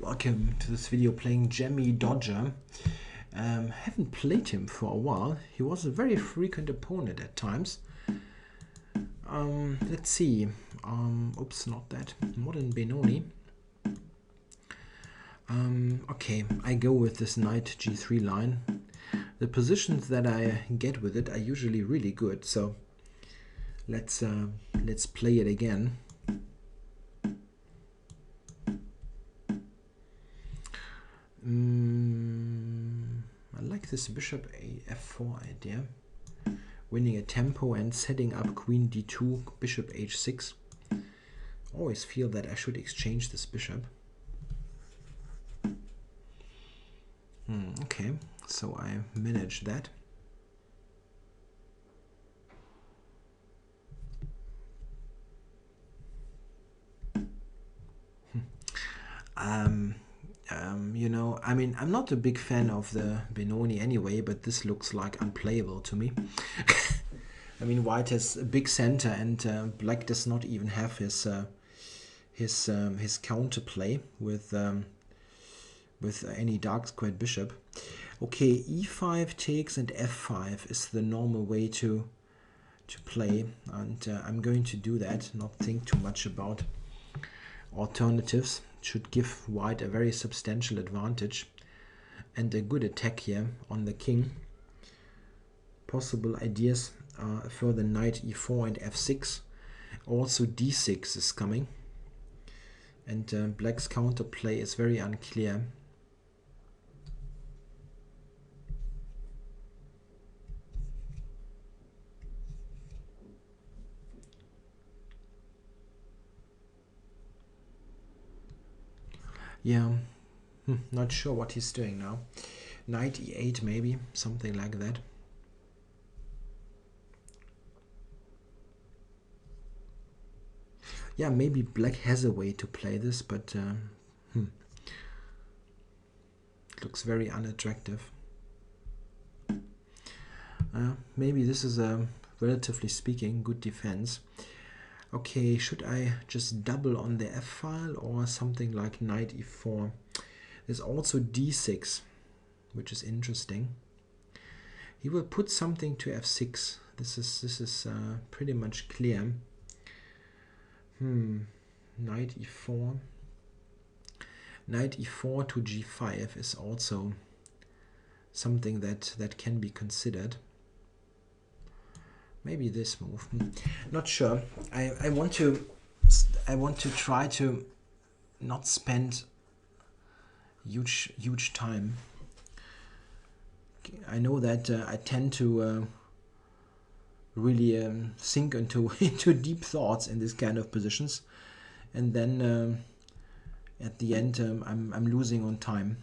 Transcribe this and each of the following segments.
welcome to this video playing JammyDodger. Haven't played him for a while. He was a very frequent opponent at times. Let's see. Oops, not that. Modern Benoni. Okay, I go with this knight g3 line. The positions that I get with it are usually really good, so let's play it again. I like this bishop f4 idea, winning a tempo and setting up queen d2, bishop h6. Always feel that I should exchange this bishop. Okay, so I manage that. You know, I mean, I'm not a big fan of the Benoni anyway, but this looks like unplayable to me. I mean, white has a big center, and black does not even have his counterplay with any dark squared bishop. Okay, e5 takes and f5 is the normal way to play, and I'm going to do that. Not think too much about alternatives. Should give white a very substantial advantage and a good attack here on the king. Possible ideas are further knight e4 and f6. Also d6 is coming, and black's counterplay is very unclear. Yeah, not sure what he's doing now. Knight e8 maybe, something like that. Yeah, maybe black has a way to play this, but it looks very unattractive. Maybe this is a, relatively speaking, good defense. Okay, should I just double on the f file or something like knight e4? There's also d6, which is interesting. He will put something to f6. This is pretty much clear. Knight e4. Knight e4 to g5 is also something that can be considered. Maybe this move. Not sure. I want to try to not spend huge time. I know that I tend to really sink into deep thoughts in this kind of positions, and then at the end I'm losing on time.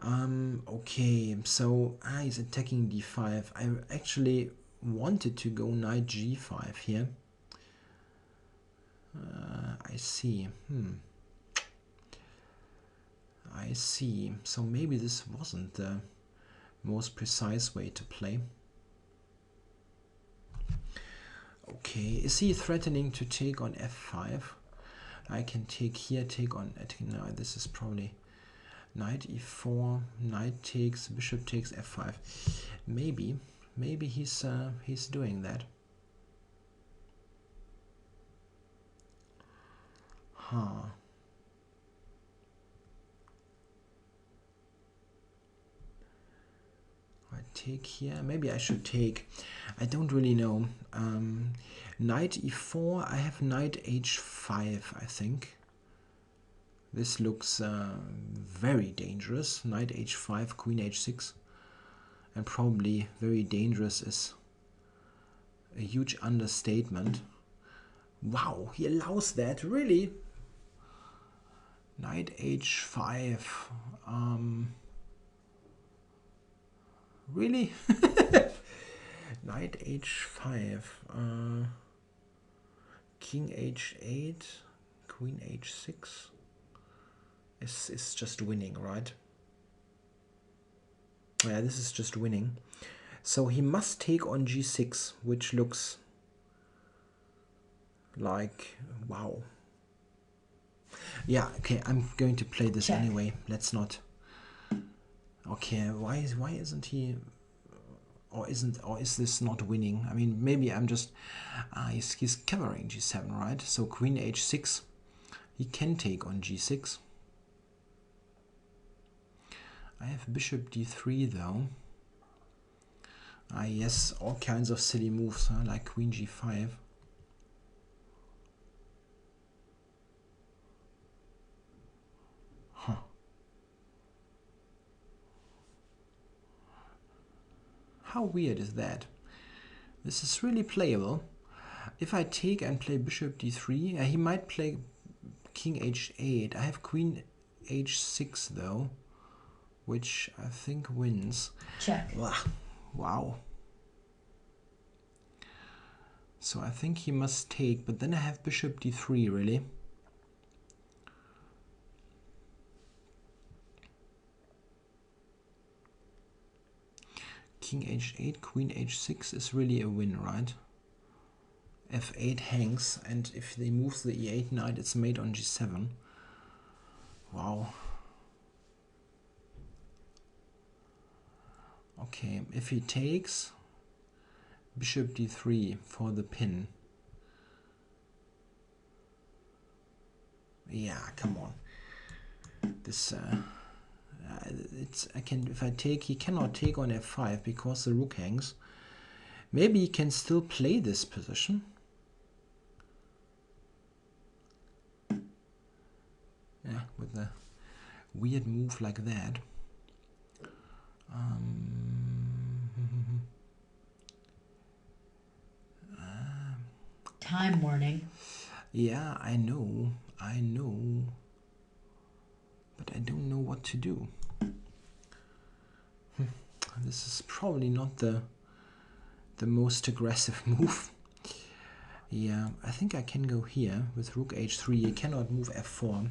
Okay, so he's attacking d5. I actually wanted to go knight g5 here. I see. I see. So maybe this wasn't the most precise way to play. Okay, is he threatening to take on f5? I can take here, take on. No, this is probably knight e4, knight takes, bishop takes f5. Maybe he's doing that. I take here. Maybe I should take. I don't really know. Knight e4. I have knight h5. I think. This looks very dangerous. Knight h5, queen h6. And probably very dangerous is a huge understatement. Wow, he allows that, really? Knight h5. Really? Knight h5. King h8. Queen h6. Is just winning, right? Yeah, this is just winning. So he must take on g6, which looks like, wow. Yeah, okay, I'm going to play this Check. anyway. Let's not. Okay, why isn't he, or is this not winning? I mean, maybe I'm just he's covering g7, right? So queen h6, he can take on g6. I have bishop d3 though. Yes, all kinds of silly moves, huh? Like queen g5. Huh. How weird is that? This is really playable. If I take and play bishop d3, he might play king h8. I have queen h6 though, which I think wins. Check. Wow. So I think he must take, but then I have bishop d3, really. King h8, queen h6 is really a win, right? f8 hangs, and if they move the e8 knight, it's mate on g7. Wow. Okay, if he takes bishop d3 for the pin. Yeah, come on. This if I take, he cannot take on f5 because the rook hangs. Maybe he can still play this position. Yeah, with a weird move like that. Time warning. Yeah, I know, but I don't know what to do. This is probably not the most aggressive move. Yeah, I think I can go here with rook h3. I cannot move f4.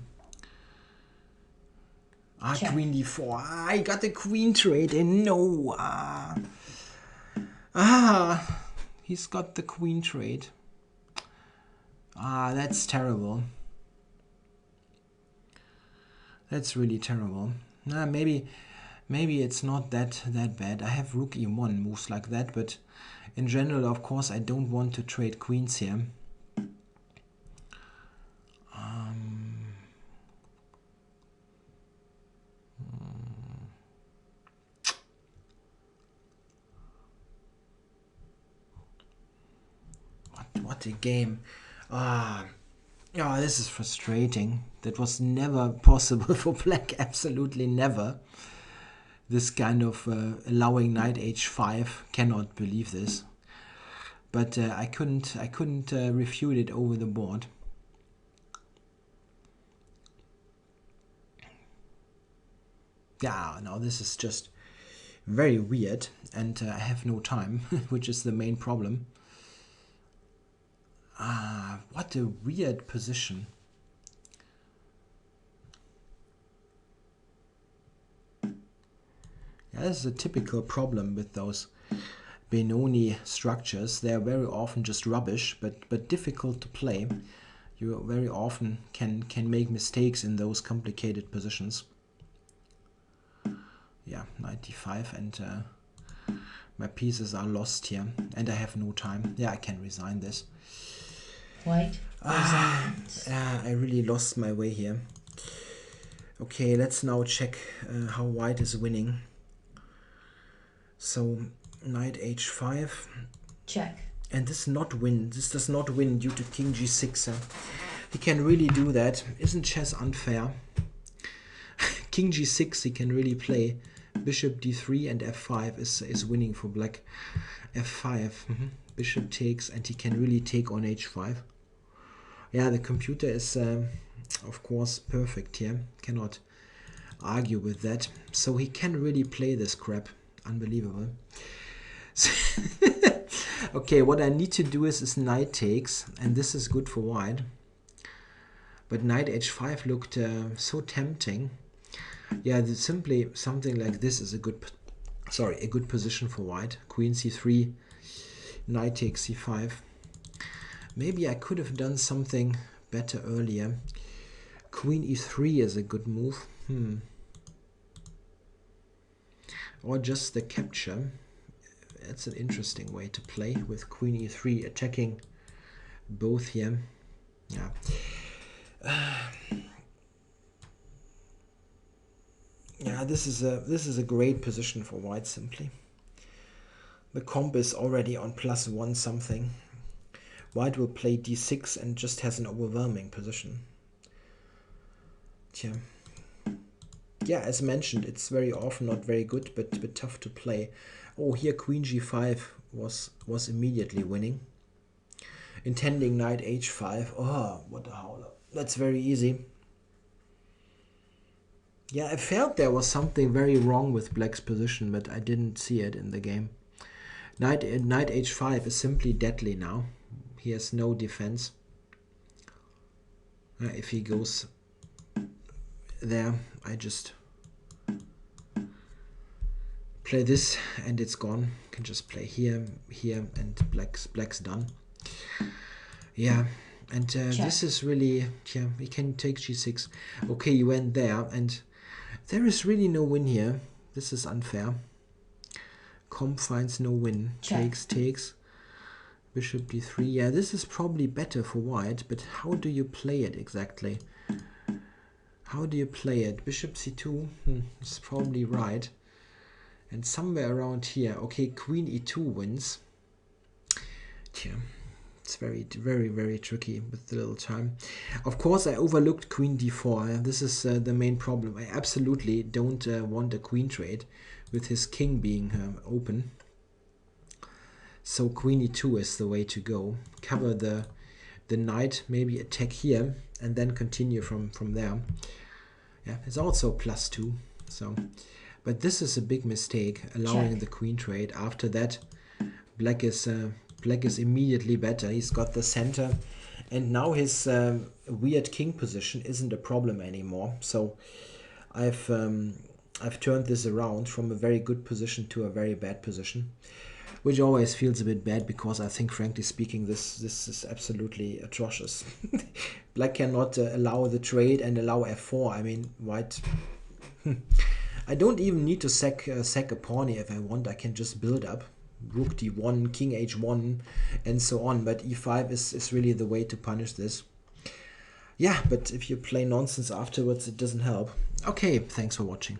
Check. Queen d4. I got the queen trade and no. He's got the queen trade. That's terrible. That's really terrible. Maybe it's not that bad. I have rook e1 moves like that, but in general, of course, I don't want to trade queens here. What a game. This is frustrating. That was never possible for black. Absolutely never. This kind of allowing knight h5. Cannot believe this. But I couldn't refute it over the board. Yeah, now this is just very weird, and I have no time, which is the main problem. What a weird position. Yeah, this is a typical problem with those Benoni structures. They are very often just rubbish, but difficult to play. You very often can make mistakes in those complicated positions. Yeah, knight d5, and my pieces are lost here, and I have no time. Yeah, I can resign this. White resigns. I really lost my way here. Okay, let's now check how white is winning. So knight h5. Check. And this does not win due to king g6. He can really do that. Isn't chess unfair? King g6 he can really play. Bishop d3 and f5 is winning for black. f5. Bishop takes, and he can really take on h5. Yeah, the computer is of course perfect here. Cannot argue with that. So he can really play this crap. Unbelievable. Okay, what I need to do is knight takes, and this is good for white. But knight h5 looked so tempting. Yeah, simply something like this is a good position for white. Queen c3, knight takes c5. Maybe I could have done something better earlier. Queen e3 is a good move. Or just the capture. It's an interesting way to play with Queen e3 attacking both here. Yeah. Yeah, this is a great position for white simply. The comp is already on +1 something. White will play d6 and just has an overwhelming position. Yeah, as mentioned, it's very often not very good, but tough to play. Oh, here Queen g5 was immediately winning. Intending knight h5. Oh, what a howler. That's very easy. Yeah, I felt there was something very wrong with black's position, but I didn't see it in the game. Knight h5 is simply deadly now. He has no defense. If he goes there, I just play this and it's gone. Can just play here, here, and black's done. Yeah, and this is really, yeah, he can take g6. Okay, you went there, and there is really no win here. This is unfair. Comp finds no win. Takes. Bishop d3. Yeah, this is probably better for white, but how do you play it exactly? How do you play it? Bishop c2 is probably right. And somewhere around here, okay, Queen e2 wins. Yeah, it's very, very, very tricky with the little time. Of course, I overlooked Queen d4. This is the main problem. I absolutely don't want a queen trade with his king being open. So Queen e2 is the way to go. Cover the knight, maybe attack here, and then continue from there. Yeah, it's also +2. So, but this is a big mistake, allowing the queen trade. After that, black is immediately better. He's got the center, and now his weird king position isn't a problem anymore. So I've turned this around from a very good position to a very bad position, which always feels a bit bad because I think, frankly speaking, this is absolutely atrocious. Black cannot allow the trade and allow f4. I mean, white. I don't even need to sack a pawn if I want. I can just build up. Rook d1, king h1, and so on. But e5 is really the way to punish this. Yeah, but if you play nonsense afterwards, it doesn't help. Okay, thanks for watching.